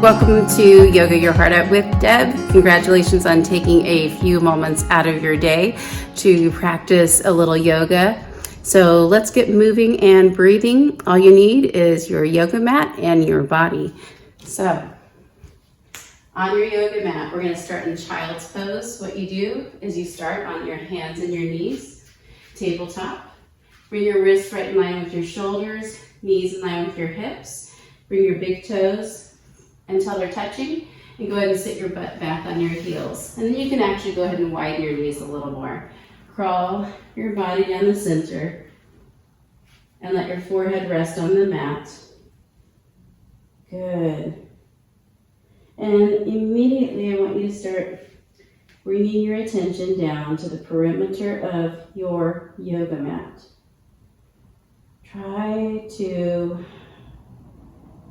Welcome to Yoga Your Heart Out with Deb. Congratulations on taking a few moments out of your day to practice a little yoga. So let's get moving and breathing. All you need is your yoga mat and your body. So on your yoga mat, we're going to start in child's pose. What you do is you start on your hands and your knees, tabletop. Bring your wrists right in line with your shoulders, knees in line with your hips. Bring your big toes until they're touching, and go ahead and sit your butt back on your heels. And then you can actually go ahead and widen your knees a little more. Crawl your body down the center and let your forehead rest on the mat. Good. And immediately I want you to start bringing your attention down to the perimeter of your yoga mat. Try to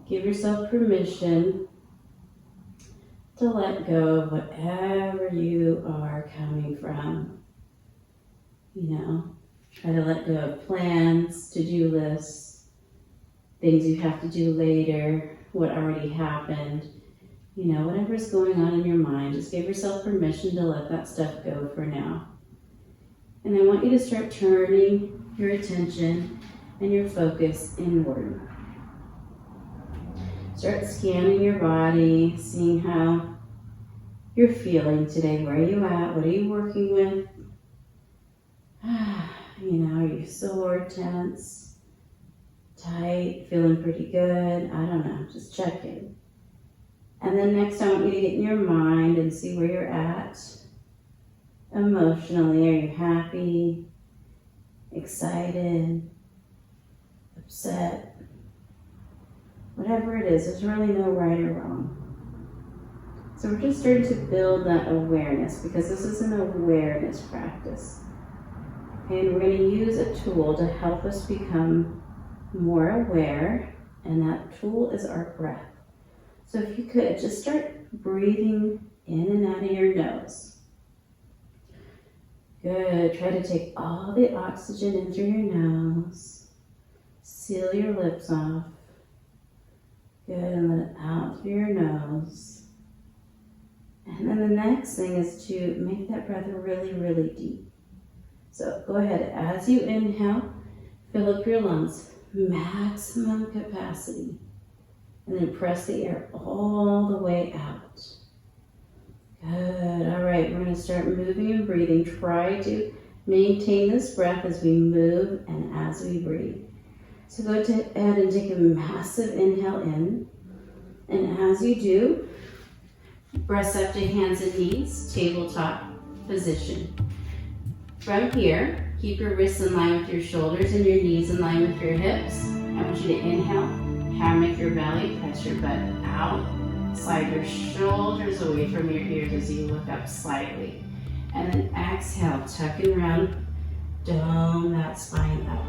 give yourself permission to let go of whatever you are coming from. Try to let go of plans, to-do lists, things you have to do later, what already happened. Whatever's going on in your mind, just give yourself permission to let that stuff go for now. And I want you to start turning your attention and your focus inward. Start scanning your body, seeing how you're feeling today. Where are you at? What are you working with? Are you sore, tense, tight, feeling pretty good? I don't know, just check in. And then next I want you to get in your mind and see where you're at emotionally. Are you happy, excited, upset? Whatever it is, there's really no right or wrong. So we're just starting to build that awareness because this is an awareness practice. And we're going to use a tool to help us become more aware, and that tool is our breath. So if you could just start breathing in and out of your nose. Good. Try to take all the oxygen in through your nose. Seal your lips off. Good, and let it out through your nose. And then the next thing is to make that breath really, really deep. So go ahead, as you inhale, fill up your lungs, maximum capacity. And then press the air all the way out. Good, all right, we're gonna start moving and breathing. Try to maintain this breath as we move and as we breathe. So go ahead and take a massive inhale in. And as you do, press up to hands and knees, tabletop position. From here, keep your wrists in line with your shoulders and your knees in line with your hips. I want you to inhale, hammock your belly, press your butt out, slide your shoulders away from your ears as you look up slightly. And then exhale, tuck and round, dome that spine up.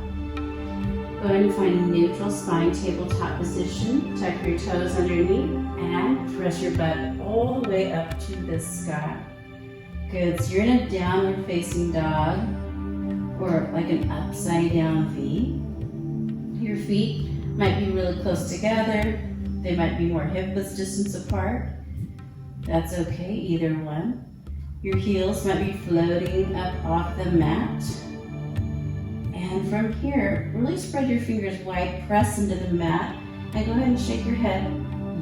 Go ahead and find a neutral spine, tabletop position. Tuck your toes underneath and press your butt all the way up to the sky. Good, so you're in a downward facing dog or like an upside down V. Your feet might be really close together. They might be more hip width distance apart. That's okay, either one. Your heels might be floating up off the mat. And from here, really spread your fingers wide, press into the mat, and go ahead and shake your head.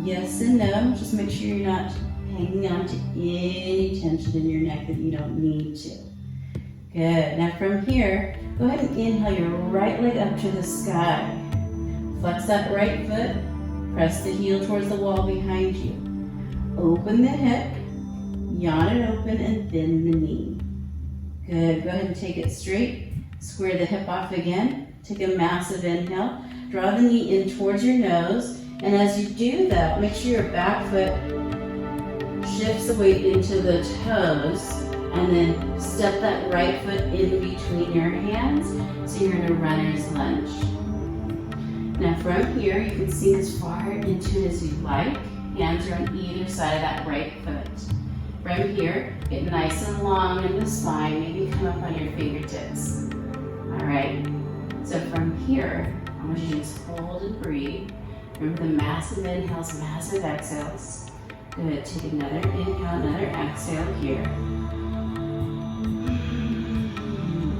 Yes and no, just make sure you're not hanging on to any tension in your neck that you don't need to. Good, now from here, go ahead and inhale your right leg up to the sky. Flex that right foot, press the heel towards the wall behind you. Open the hip, yawn it open, and bend the knee. Good, go ahead and take it straight. Square the hip off again. Take a massive inhale. Draw the knee in towards your nose. And as you do that, make sure your back foot shifts the weight into the toes. And then step that right foot in between your hands. So you're in a runner's lunge. Now from here, you can sink as far into it as you like. Hands are on either side of that right foot. From here, get nice and long in the spine. Maybe come up on your fingertips. All right, so from here, I want you to just hold and breathe. Remember the massive inhales, massive exhales. Good, take another inhale, another exhale here.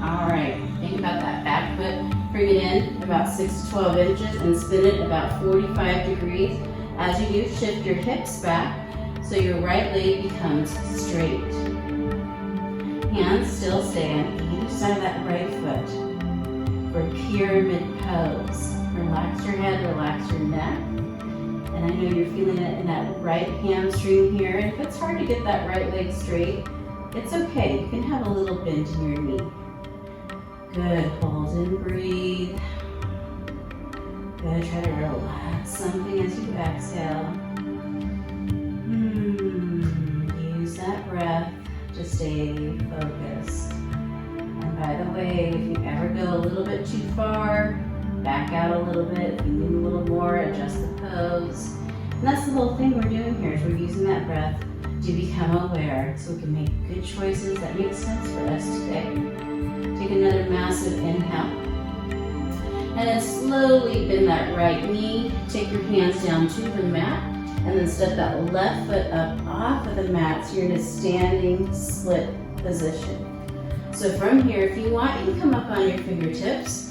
All right, think about that back foot. Bring it in about 6 to 12 inches and spin it about 45 degrees. As you do, shift your hips back so your right leg becomes straight. Hands still stay on either side of that right foot for pyramid pose. Relax your head, relax your neck. And I know you're feeling it in that right hamstring here. And if it's hard to get that right leg straight, it's okay. You can have a little bend in your knee. Good, hold and breathe. Good, try to relax something as you exhale. Use that breath to stay focused. And by the way, if you ever go a little bit too far, back out a little bit. If you need a little more, adjust the pose. And that's the whole thing we're doing here, is we're using that breath to become aware so we can make good choices that make sense for us today. Take another massive inhale. And then slowly bend that right knee. Take your hands down to the mat. And then step that left foot up off of the mat so you're in a standing split position. So from here, if you want, you can come up on your fingertips,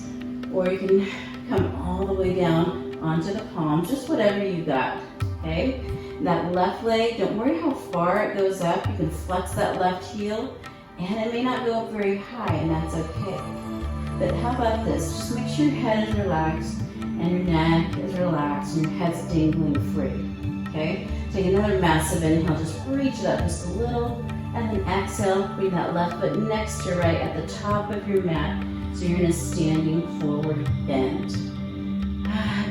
or you can come all the way down onto the palms, just whatever you got, okay? And that left leg, don't worry how far it goes up. You can flex that left heel, and it may not go up very high, and that's okay. But how about this? Just make sure your head is relaxed, and your neck is relaxed, and your head's dangling free, okay? Take another massive inhale, just reach it up just a little, and then exhale, bring that left foot next to right at the top of your mat, so you're in a standing forward bend.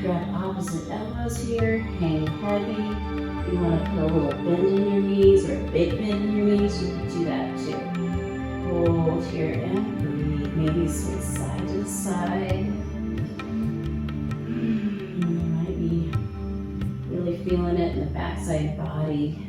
Grab opposite elbows here, hang heavy. If you want to put a little bend in your knees or a big bend in your knees, you can do that too. Hold here and breathe. Maybe swing side to side. You might be really feeling it in the backside body.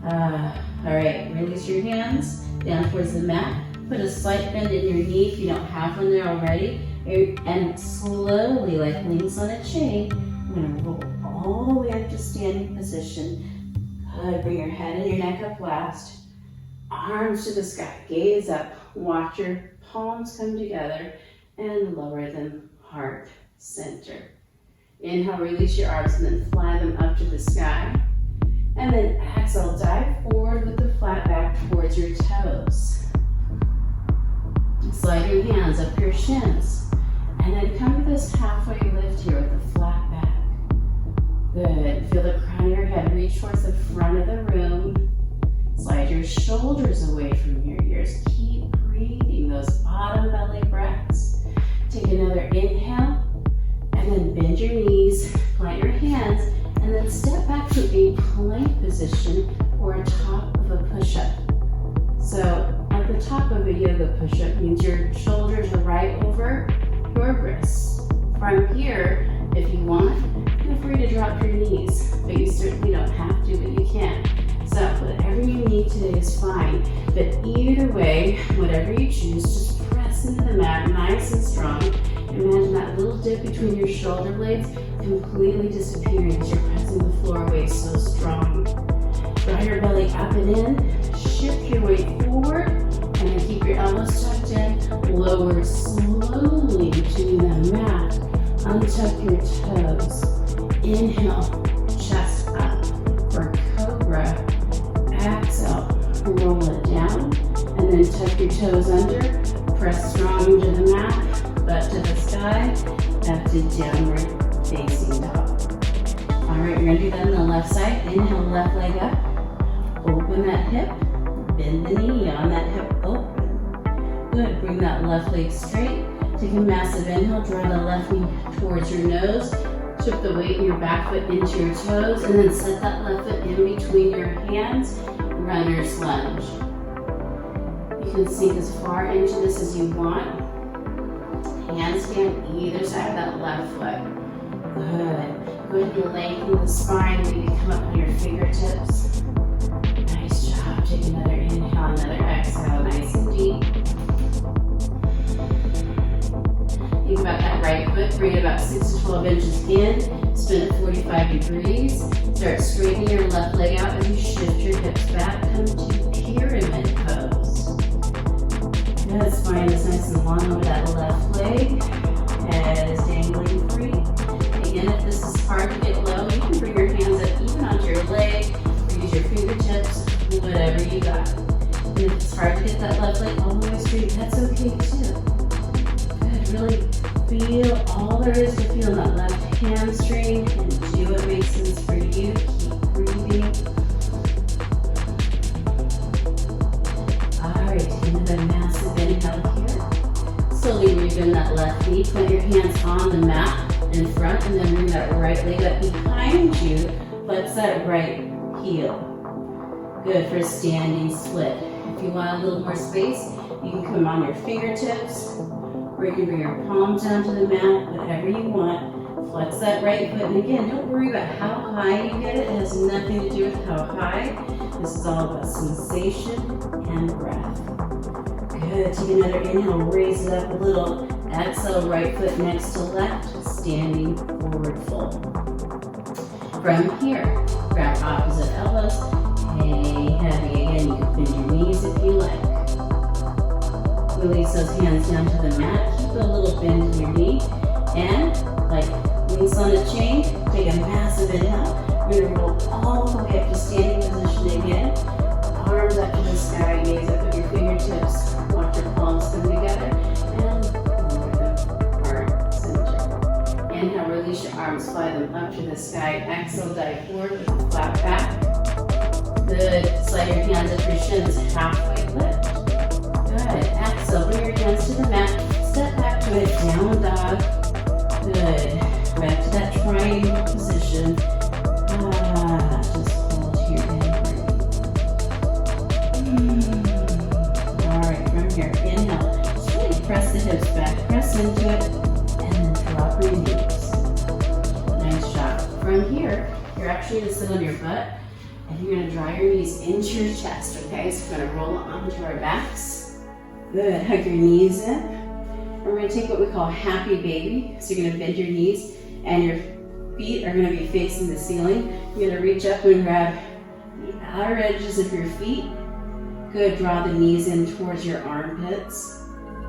All right, release your hands down towards the mat. Put a slight bend in your knee if you don't have one there already. And slowly, like links on a chain, I'm going to roll all the way up to standing position. Good. Bring your head and your neck up last. Arms to the sky. Gaze up. Watch your palms come together and lower them heart center. Inhale, release your arms and then fly them up to the sky. And then exhale, dive forward with the flat back towards your toes. Slide your hands up your shins. And then come to this halfway lift here with the flat back. Good. Feel the crown of your head reach towards the front of the room. Slide your shoulders away from your ears. Keep breathing those bottom belly breaths. Take another inhale. And then bend your knees, plant your hands, and then step back to a plank position or a top of a push-up. So at the top of a yoga push-up means your shoulders are right over your wrists. From here, if you want, feel free to drop your knees, but you certainly don't have to, but you can. So whatever you need today is fine. But either way, whatever you choose, just press into the mat nice and strong. Imagine that little dip between your shoulder blades completely disappearing as you're pressing the floor away so strong. Draw your belly up and in, shift your weight forward, and then keep your elbows tucked in. Lower slowly between the mat. Untuck your toes. Inhale, chest up for cobra. Exhale, roll it down, and then tuck your toes under. Press strong into the mat, butt to the sky, back to downward facing dog. All right, we're gonna do that on the left side. Inhale, left leg up. Open that hip, bend the knee on that hip open. Good, bring that left leg straight. Take a massive inhale, draw the left knee towards your nose. Shift the weight in your back foot into your toes, and then set that left foot in between your hands, runner's lunge. You can sink as far into this as you want. Handstand either side of that left foot. Good. Go ahead and lengthen the spine, maybe come up on your fingertips. Nice job. Take another inhale, another exhale, nice and deep. Think about that right foot foot, bring it about 6 to 12 inches in, spin it 45 degrees. Start straightening your left leg out as you shift your hips back. Come to pyramid pose. Good, spine is nice and long over that left leg. Head is dangling free. Again, if this is hard to get low, you can bring your hands up even onto your leg, or use your fingertips, whatever you got. And if it's hard to get that left leg all the way straight, that's okay too. Good, really feel all there is to feel in that left hamstring and do what makes sense for you. Keep breathing. All right, take another massive inhale here. Slowly rebend that left knee. Put your hands on the mat in front and then bring that right leg up behind you. Flex that right heel. Good for a standing split. If you want a little more space, you can come on your fingertips, or you can bring your palms down to the mat, whatever you want. Flex that right foot, and again, don't worry about how high you get it. It has nothing to do with how high. This is all about sensation and breath. Good, take another inhale, raise it up a little. Exhale, right foot next to left, standing forward fold. From here, grab opposite elbows. Hey, heavy again, you can bend your knees if you like. Release those hands down to the mat. Keep a little bend in your knee. And, like links on a chain, take a massive inhale. We're going to roll all the way up to standing position again. Arms up to the sky, gaze up at your fingertips. Watch your palms come together. And lower them, heart center. Inhale, release your arms, fly them up to the sky. Exhale, dive forward with a flat back. Good. Slide your hands up your shins, halfway lift. Good. Exhale, bring your hands to the mat. Step back to a down dog. Good. Back to that triangle position. Just hold here and breathe. Alright, from here, inhale. Just really press the hips back. Press into it. And then drop your knees. Nice job. From here, you're actually going to sit on your butt. And you're going to draw your knees into your chest, okay? So we're going to roll onto our backs. Good. Hug your knees in. And we're going to take what we call happy baby. So you're going to bend your knees and your feet are going to be facing the ceiling. You're going to reach up and grab the outer edges of your feet. Good. Draw the knees in towards your armpits.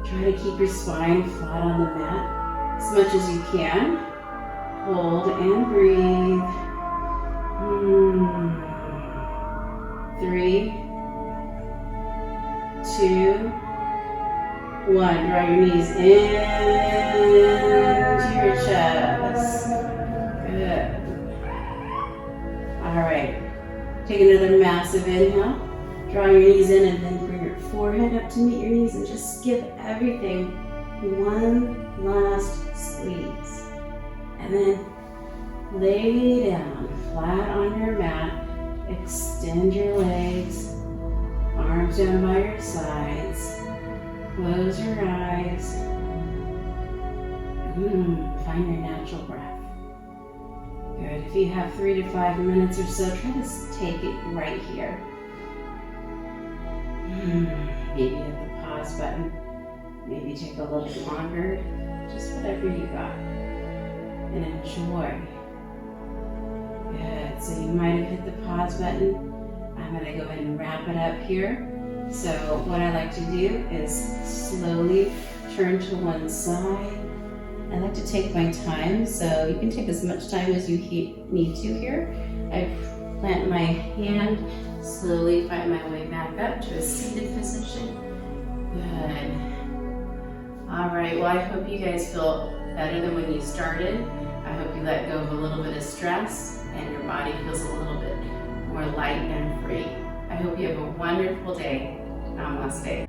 Try to keep your spine flat on the mat as much as you can. Hold and breathe. 3, 2, 1. Draw your knees into your chest. Good. All right. Take another massive inhale. Draw your knees in and then bring your forehead up to meet your knees and just give everything one last squeeze. And then lay down flat on your mat. Extend your legs, arms down by your sides. Close your eyes. Find your natural breath. Good. If you have 3 to 5 minutes or so, try to take it right here. Maybe hit the pause button. Maybe take a little bit longer. Just whatever you got. And enjoy. Good. So you might have hit the pause button. I'm going to go ahead and wrap it up here. So what I like to do is slowly turn to one side. I like to take my time, so you can take as much time as you need to here. I plant my hand, slowly find my way back up to a seated position. Good. All right, well I hope you guys feel better than when you started. I hope you let go of a little bit of stress and your body feels a little bit more light and free. I hope you have a wonderful day. Namaste.